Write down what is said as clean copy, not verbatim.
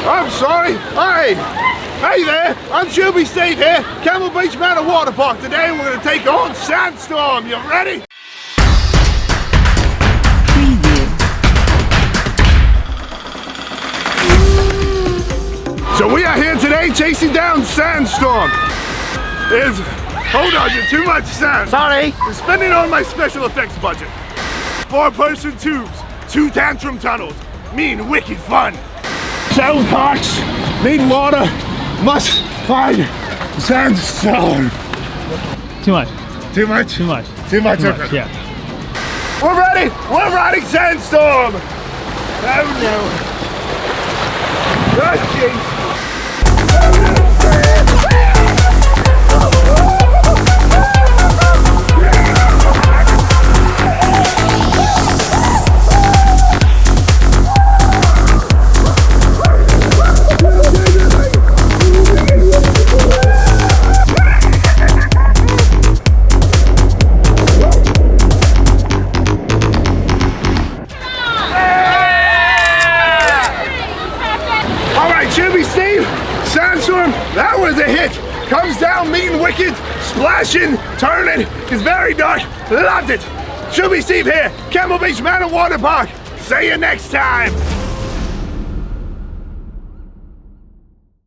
I'm sorry. Hey there, I'm Shoobie Steve here, Camelbeach Mountain Water Park. Today we're going to take on Sandstorm. You ready? So we are here today chasing down Sandstorm. Hold on, you're too much sand. Sorry. We're spending on my special effects budget. 4-person tubes, 2 tantrum tunnels, mean wicked fun. Shell parks, need water, must find Sandstorm. Too much. Too much? Too much. Too much, Too okay. much, yeah. We're ready, we're riding Sandstorm. Oh no. Oh jeez. Shoobie Steve, Sandstorm, that was a hit. Comes down mean wicked, splashing, turning. It's very dark. Loved it. Shoobie Steve here, Camelbeach Mountain Water Park. See you next time.